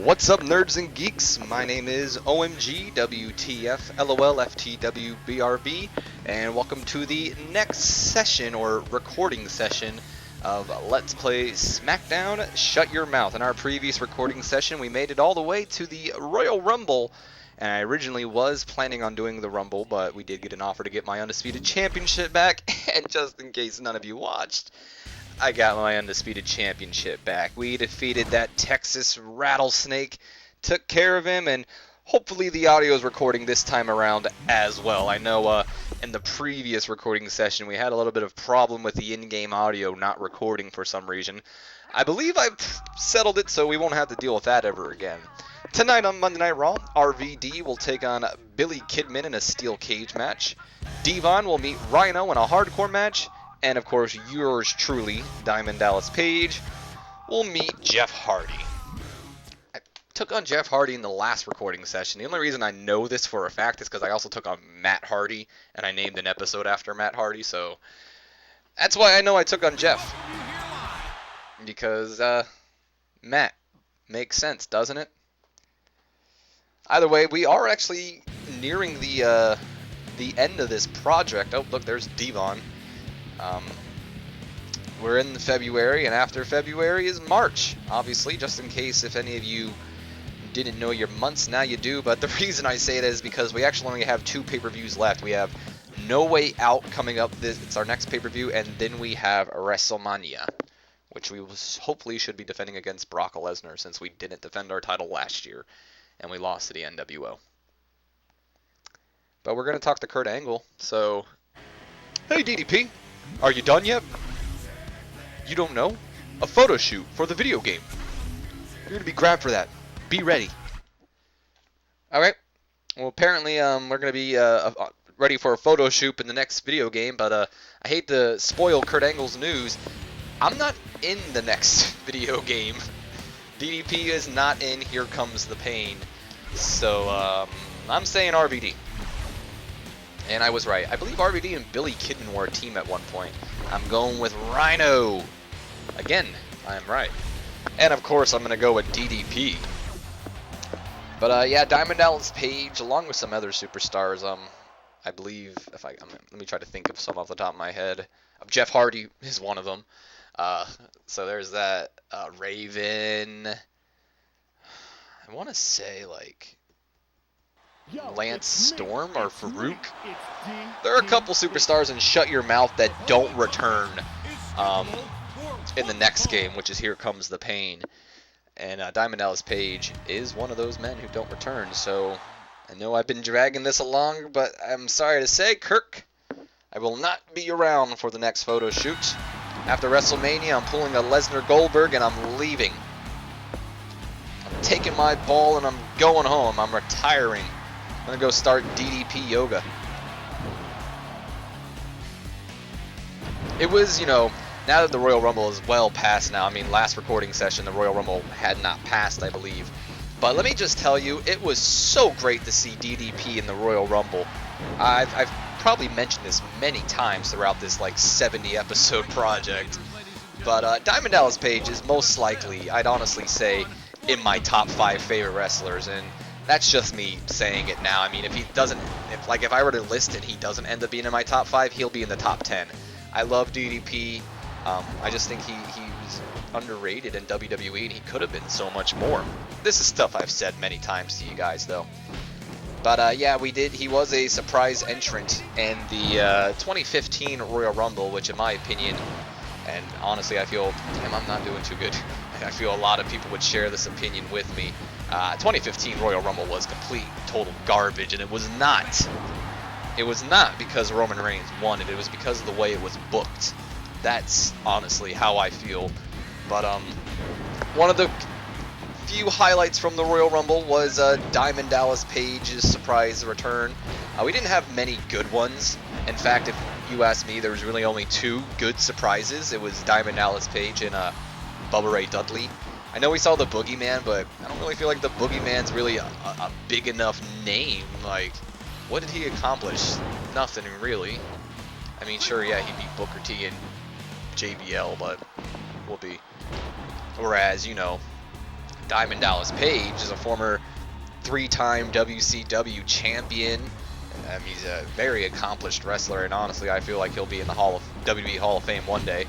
What's up, nerds and geeks? My name is OMG WTF LOL FTW BRB, and welcome to the next session or recording session of Let's Play Smackdown Shut Your Mouth. In our previous recording session, we made it all the way to the Royal Rumble, and I originally was planning on doing the Rumble, but we did get an offer to get my Undisputed Championship back, and just in case none of you watched, I got my Undisputed Championship back. We defeated that Texas rattlesnake, took care of him, and hopefully the audio is recording this time around as well. I know in the previous recording session we had a little bit of problem with the in-game audio not recording for some reason. I believe I've settled it so we won't have to deal with that ever again. Tonight on Monday Night Raw, RVD will take on Billy Kidman in a steel cage match. Devon will meet Rhino in a hardcore match. And of course, yours truly, Diamond Dallas Page, will meet Jeff Hardy. I took on Jeff Hardy in the last recording session. The only reason I know this for a fact is because I also took on Matt Hardy, and I named an episode after Matt Hardy, so that's why I know I took on Jeff. Because, Matt makes sense, doesn't it? Either way, we are actually nearing the end of this project. Oh, look, there's Devon. We're in February, and after February is March, obviously, just in case if any of you didn't know your months, now you do. But the reason I say that is because we actually only have 2 pay-per-views left. We have No Way Out coming up, it's our next pay-per-view, and then we have WrestleMania, which we hopefully should be defending against Brock Lesnar, since we didn't defend our title last year, and we lost to the NWO. But we're going to talk to Kurt Angle, so... Hey, DDP! Are you done yet? You don't know? A photo shoot for the video game. You're gonna be grabbed for that. Be ready. Alright. Well, apparently, we're gonna be ready for a photo shoot in the next video game, but I hate to spoil Kurt Angle's news. I'm not in the next video game. DDP is not in Here Comes the Pain. So, I'm saying RVD. And I was right. I believe RVD and Billy Kidman were a team at one point. I'm going with Rhino. Again, I am right. And of course, I'm going to go with DDP. But yeah, Diamond Dallas Page, along with some other superstars. I believe, let me try to think of some off the top of my head. Jeff Hardy is one of them. So there's that. Raven. I want to say like Lance Storm or Farouk. There are a couple superstars in Shut Your Mouth that don't return in the next game, which is Here Comes the Pain. And Diamond Dallas Page is one of those men who don't return. So I know I've been dragging this along, but I'm sorry to say, Kirk, I will not be around for the next photo shoot. After WrestleMania, I'm pulling a Lesnar Goldberg and I'm leaving. I'm taking my ball and I'm going home. I'm retiring. I'm going to go start DDP yoga. It was, you know, now that the Royal Rumble is well past now, I mean, last recording session, the Royal Rumble had not passed, I believe. But let me just tell you, it was so great to see DDP in the Royal Rumble. I've probably mentioned this many times throughout this, like, 70-episode project. But Diamond Dallas Page is most likely, I'd honestly say, in my top 5 favorite wrestlers, and that's just me saying it now. I mean, if I were to list it, he doesn't end up being in my top 5, he'll be in the top 10. I love DDP. I just think he was underrated in WWE, and he could have been so much more. This is stuff I've said many times to you guys, though. But yeah, he was a surprise entrant in the 2015 Royal Rumble, which in my opinion, and honestly I feel, damn, I'm not doing too good. I feel a lot of people would share this opinion with me. 2015 Royal Rumble was complete, total garbage, and it was not. It was not because Roman Reigns won it. It was because of the way it was booked. That's honestly how I feel. But one of the few highlights from the Royal Rumble was Diamond Dallas Page's surprise return. We didn't have many good ones. In fact, if you ask me, there was really only 2 good surprises. It was Diamond Dallas Page and Bubba Ray Dudley. I know we saw the Boogeyman, but I don't really feel like the Boogeyman's really a big enough name. Like, what did he accomplish? Nothing, really. I mean, sure, yeah, he beat Booker T and JBL, but whoopee. Whereas, you know, Diamond Dallas Page is a former 3-time WCW champion. He's a very accomplished wrestler, and honestly, I feel like he'll be in the WWE Hall of Fame one day.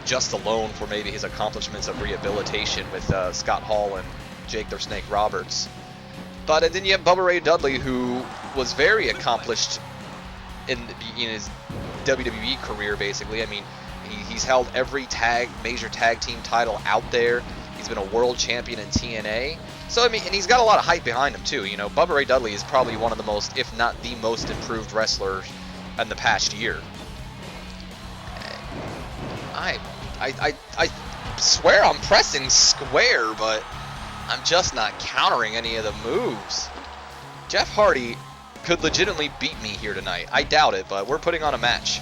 Just alone for maybe his accomplishments of rehabilitation with Scott Hall and Jake the Snake Roberts. But then you have Bubba Ray Dudley, who was very accomplished in his WWE career, basically. I mean, he's held every major tag team title out there. He's been a world champion in TNA. So, I mean, and he's got a lot of hype behind him, too. You know, Bubba Ray Dudley is probably one of the most, if not the most improved wrestlers in the past year. I swear I'm pressing square, but I'm just not countering any of the moves. Jeff Hardy could legitimately beat me here tonight. I doubt it, but we're putting on a match.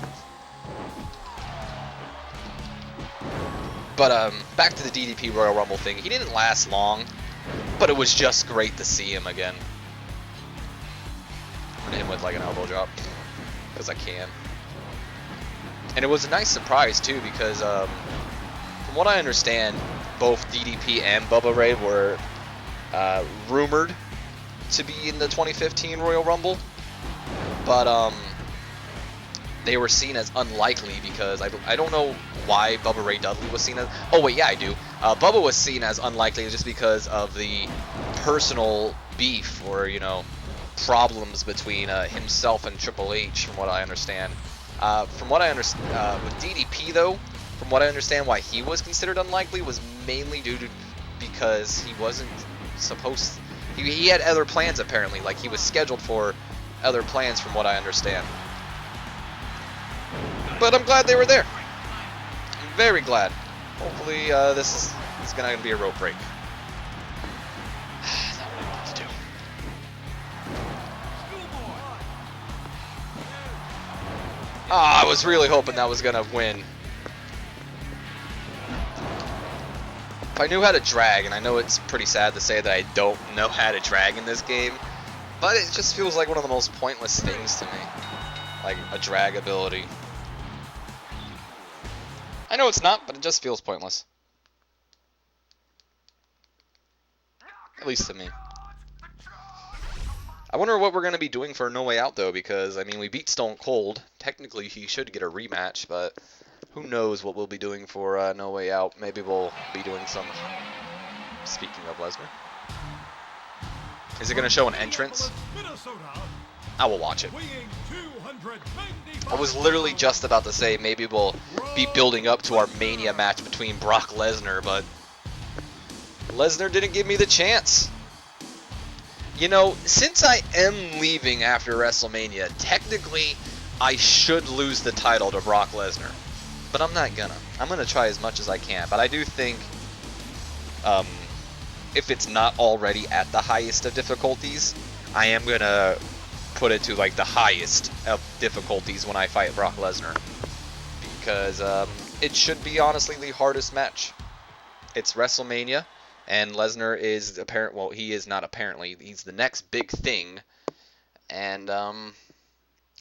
But back to the DDP Royal Rumble thing. He didn't last long, but it was just great to see him again. I'm gonna hit him with like an elbow drop, because I can. And it was a nice surprise too, because from what I understand, both DDP and Bubba Ray were rumored to be in the 2015 Royal Rumble, but they were seen as unlikely because I don't know why Bubba Ray Dudley was seen as... Oh wait, yeah, I do. Bubba was seen as unlikely just because of the personal beef or, you know, problems between himself and Triple H, from what I understand. From what I understand, with DDP though, from what I understand, why he was considered unlikely was mainly due to because he wasn't supposed. He had other plans apparently. Like he was scheduled for other plans, from what I understand. But I'm glad they were there. I'm very glad. Hopefully, this is gonna be a rope break. That's not what I wanted to do. I was really hoping that was gonna win. If I knew how to drag, and I know it's pretty sad to say that I don't know how to drag in this game, but it just feels like one of the most pointless things to me. Like a drag ability. I know it's not, but it just feels pointless. At least to me. I wonder what we're going to be doing for No Way Out, though, because, I mean, we beat Stone Cold. Technically, he should get a rematch, but who knows what we'll be doing for No Way Out. Maybe we'll be doing some... Speaking of Lesnar. Is it going to show an entrance? I will watch it. I was literally just about to say maybe we'll be building up to our Mania match between Brock Lesnar, but Lesnar didn't give me the chance. You know, since I am leaving after WrestleMania, technically I should lose the title to Brock Lesnar, but I'm not gonna. I'm gonna try as much as I can, but I do think if it's not already at the highest of difficulties, I am gonna put it to like the highest of difficulties when I fight Brock Lesnar, because it should be honestly the hardest match. It's WrestleMania, and Lesnar is well, he is not apparently, he's the next big thing, and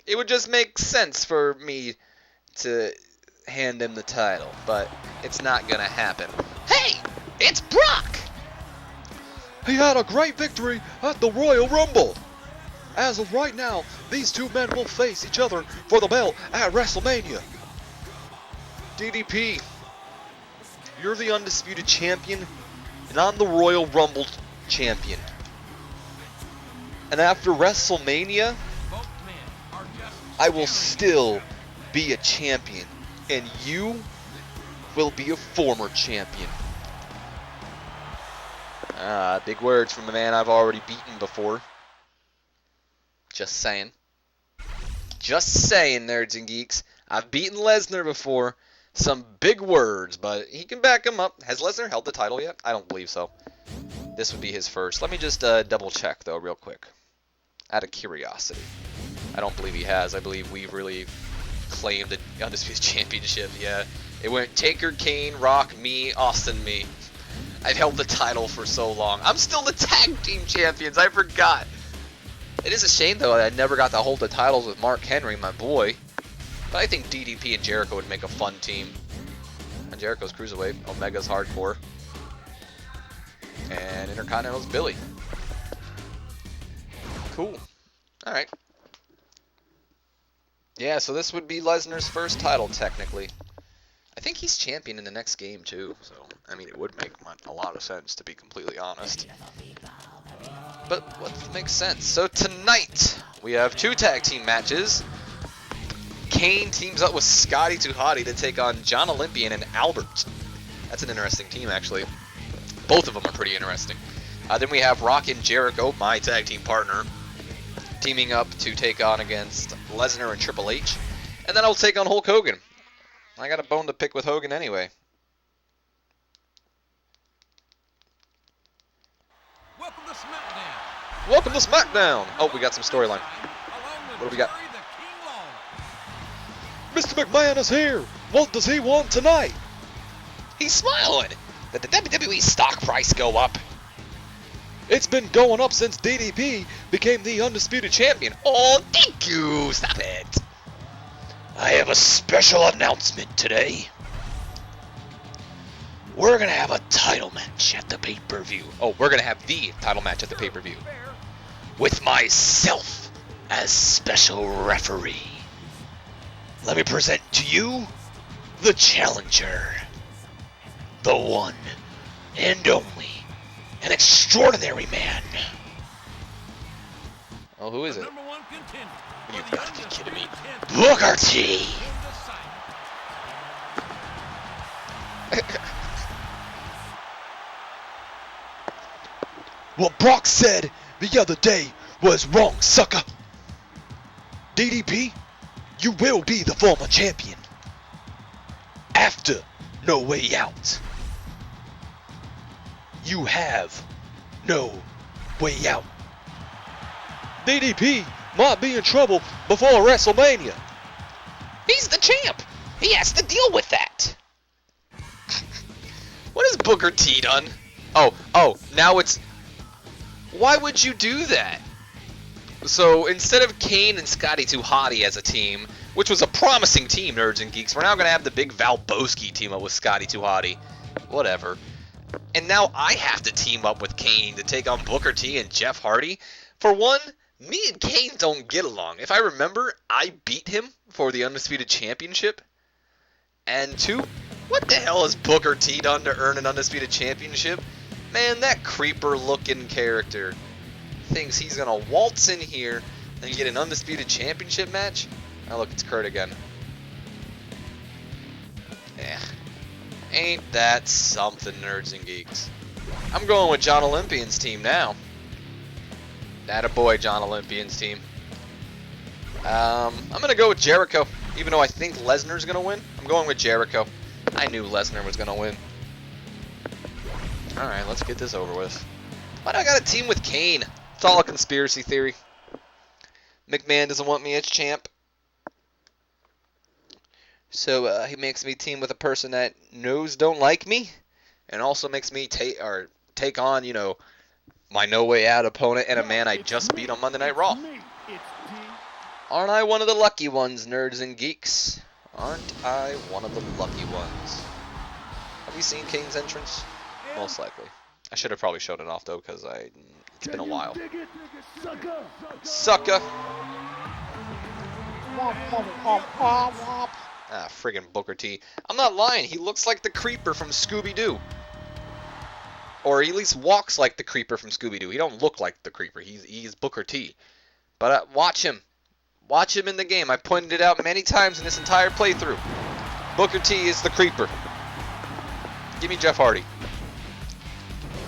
it would just make sense for me to hand him the title, but it's not gonna happen. Hey, it's Brock! He had a great victory at the Royal Rumble. As of right now, these two men will face each other for the belt at WrestleMania. DDP, you're the undisputed champion, and I'm the Royal Rumble champion. And after WrestleMania, I will still be a champion, and you will be a former champion. Big words from a man I've already beaten before. Just saying. Just saying, nerds and geeks. I've beaten Lesnar before. Some big words, but he can back him up. Has Lesnar held the title yet? I don't believe so. This would be his first. Let me just double check, though, real quick. Out of curiosity. I don't believe he has. I believe we've really claimed the Undisputed Championship. Yeah. It went Taker, Kane, Rock, me, Austin, me. I've held the title for so long. I'm still the tag team champions. I forgot. It is a shame, though, that I never got to hold the titles with Mark Henry, my boy. But I think DDP and Jericho would make a fun team. And Jericho's Cruiserweight. Omega's Hardcore. And Intercontinental's Billy. Cool. Alright. Yeah, so this would be Lesnar's first title, technically. I think he's champion in the next game, too. So, I mean, it would make a lot of sense, to be completely honest. But what makes sense? So tonight, we have 2 tag team matches. Kane teams up with Scotty 2 Hotty to take on John Olympian and Albert. That's an interesting team, actually. Both of them are pretty interesting. Then we have Rock and Jericho, my tag team partner, teaming up to take on against Lesnar and Triple H. And then I'll take on Hulk Hogan. I got a bone to pick with Hogan anyway. Welcome to Smackdown. Welcome to Smackdown. Oh, we got some storyline. What do we got? Mr. McMahon is here. What does he want tonight? He's smiling. Did the WWE stock price go up? It's been going up since DDP became the undisputed champion. Oh, thank you. Stop it. I have a special announcement today. We're going to have a title match at the pay-per-view. Oh, we're going to have the title match at the pay-per-view. With myself as special referee. Let me present to you the challenger. The one and only. An extraordinary man. Oh, who is it? You've got to be kidding me. Booker T! What Brock said the other day was wrong, sucker. DDP, you will be the former champion. After No Way Out. You have no way out. DDP might be in trouble before WrestleMania. He's the champ. He has to deal with that. What has Booker T done? Oh, now it's... Why would you do that? So, instead of Kane and Scotty 2 Hotty as a team, which was a promising team, Nerds and Geeks, we're now going to have the big Valboski team up with Scotty 2 Hotty. Whatever. And now I have to team up with Kane to take on Booker T and Jeff Hardy. For one, me and Kane don't get along. If I remember, I beat him for the Undisputed Championship. And two, what the hell has Booker T done to earn an Undisputed Championship? Man, that creeper-looking character thinks he's going to waltz in here and get an Undisputed Championship match? Oh, look, it's Kurt again. Eh. Ain't that something, Nerds and Geeks? I'm going with John Olympian's team now. Attaboy, John Olympian's team. I'm going to go with Jericho. Even though I think Lesnar's going to win, I'm going with Jericho. I knew Lesnar was going to win. Alright, let's get this over with. Why do I got a team with Kane? It's all a conspiracy theory. McMahon doesn't want me as champ. So he makes me team with a person that knows don't like me, and also makes me take on, you know, my No Way Out opponent and a man I just beat on Monday Night Raw. Aren't I one of the lucky ones, Nerds and Geeks? Aren't I one of the lucky ones? Have you seen Kane's entrance? Most likely. I should have probably showed it off though, because it's been a while. Sucker. Ah, friggin' Booker T. I'm not lying, he looks like the Creeper from Scooby-Doo. Or he at least walks like the Creeper from Scooby-Doo. He don't look like the Creeper, he's Booker T. But watch him. Watch him in the game. I pointed it out many times in this entire playthrough. Booker T is the Creeper. Give me Jeff Hardy.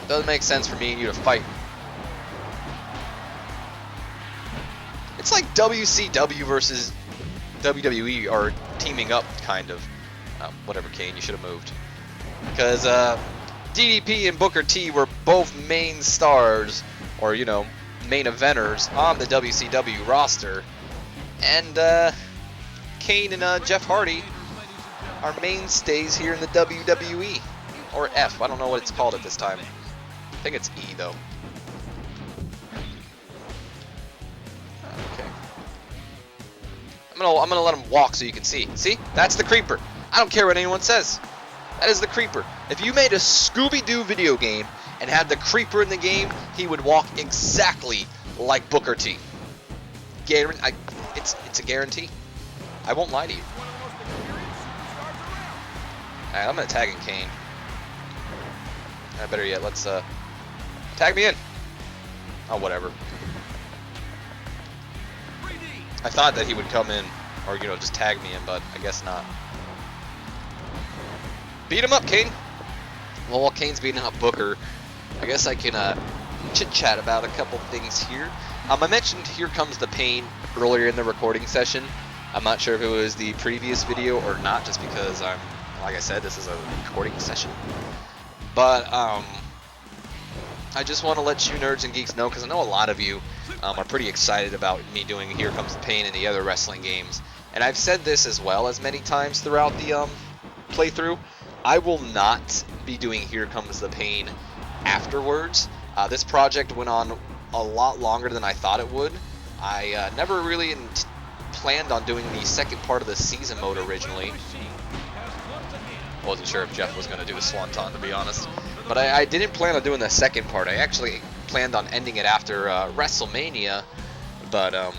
Doesn't make sense for me and you to fight. It's like WCW versus WWE are teaming up, kind of. Whatever, Kane, you should have moved. Because DDP and Booker T were both main stars, or, you know, main eventers on the WCW roster. And Kane and Jeff Hardy are mainstays here in the WWE. Or F, I don't know what it's called at this time. I think it's E, though. Okay. I'm gonna let him walk so you can see. See? That's the Creeper. I don't care what anyone says. That is the Creeper. If you made a Scooby-Doo video game and had the creeper in the game, he would walk exactly like Booker T. It's a guarantee. I won't lie to you. Alright, I'm gonna tag in Kane. Better yet, let's tag me in. Oh, whatever. I thought that he would come in, or just tag me in, but I guess not. Beat him up, Kane. Well, while Kane's beating up Booker, I guess I can chit-chat about a couple things here. I mentioned Here Comes the Pain earlier in the recording session. I'm not sure if it was the previous video or not, just because like I said, this is a recording session. But I just want to let you nerds and geeks know, because I know a lot of you are pretty excited about me doing Here Comes the Pain and the other wrestling games. And I've said this as well as many times throughout the playthrough. I will not be doing Here Comes the Pain afterwards. This project went on a lot longer than I thought it would. I never really planned on doing the second part of the season mode originally. I wasn't sure if Jeff was going to do a swanton, to be honest. But I didn't plan on doing the second part. I actually planned on ending it after WrestleMania. But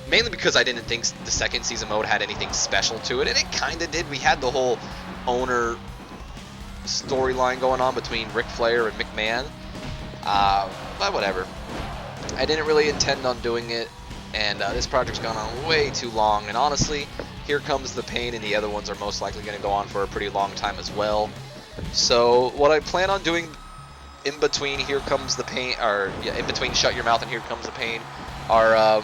mainly because I didn't think the second season mode had anything special to it. And it kind of did. We had the whole owner storyline going on between Ric Flair and McMahon. But whatever. I didn't really intend on doing it. And this project's gone on way too long. And honestly, Here Comes the Pain and the other ones are most likely going to go on for a pretty long time as well. So what I plan on doing in between Here Comes the Pain, or yeah, in between Shut Your Mouth and Here Comes the Pain, are I'm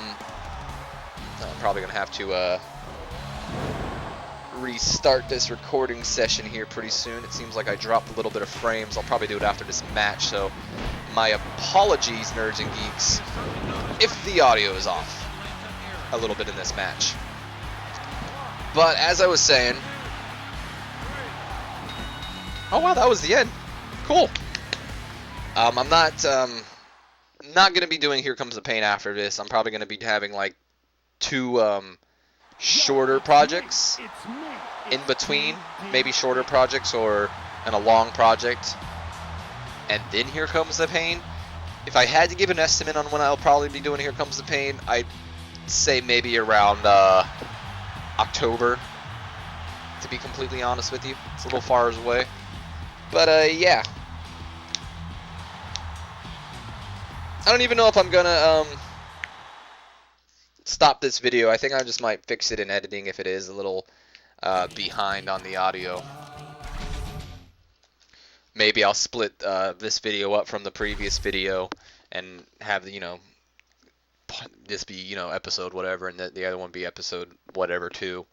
probably going to have to restart this recording session here pretty soon. It seems like I dropped a little bit of frames. I'll probably do it after this match, so my apologies, nerds and geeks, if the audio is off a little bit in this match. But as I was saying, oh wow, that was the end. Cool. I'm not going to be doing Here Comes the Pain after this. I'm probably going to be having like 2 shorter projects in between, maybe shorter projects or a long project, and then Here Comes the Pain. If I had to give an estimate on when I'll probably be doing Here Comes the Pain, I'd say maybe around October, to be completely honest with you. It's a little far away, but yeah. I don't even know if I'm gonna stop this video. I think I just might fix it in editing if it is a little behind on the audio. Maybe I'll split this video up from the previous video and have this be episode whatever, and the other one be episode whatever too.